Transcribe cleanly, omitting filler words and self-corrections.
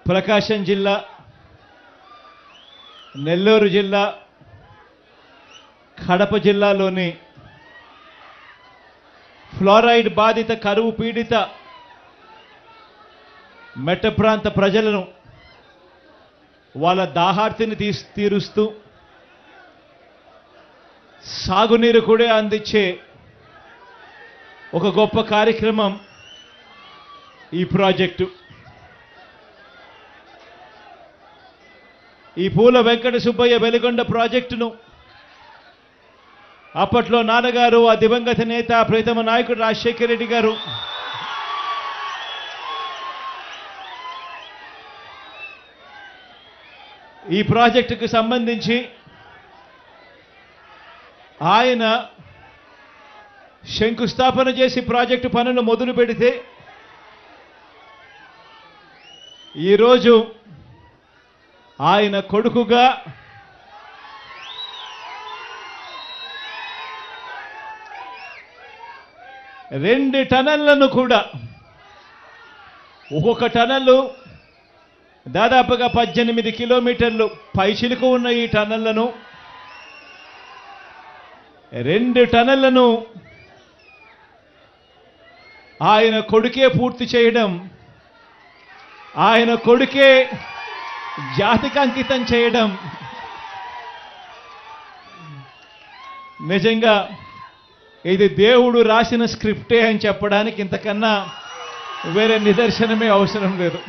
ప్రకాశం జిల్లా, నెల్లూరు జిల్లా, కడప జిల్లాలోని ఫ్లోరైడ్ బాధిత కరువు పీడిత మెట్ట ప్రాంత ప్రజలను వాళ్ళ దాహార్తిని తీరుస్తూ సాగునీరు కూడా అందించే ఒక గొప్ప కార్యక్రమం ఈ ప్రాజెక్టు. ఈ పూల వెంకట సుబ్బయ్య వెలిగొండ ప్రాజెక్టును అప్పట్లో నాన్నగారు, ఆ దివంగత నేత ప్రీతమ నాయకుడు రాజశేఖర రెడ్డి గారు ఈ ప్రాజెక్టుకు సంబంధించి ఆయన శంకుస్థాపన చేసి ప్రాజెక్టు పనులు మొదలు పెడితే ఈరోజు ఆయన కొడుకుగా రెండు టనళ్లను కూడా, ఒక్కొక్క టనల్లు దాదాపుగా 18 కిలోమీటర్లు పైచిలుకు ఉన్న ఈ టనళ్లను, 2 టనళ్లను ఆయన కొడుకే పూర్తి చేయడం, ఆయన కొడుకే జాతికి అంకితం చేయడం నిజంగా ఇది దేవుడు రాసిన స్క్రిప్టే అని చెప్పడానికి ఇంతకన్నా వేరే నిదర్శనమే అవసరం లేదు.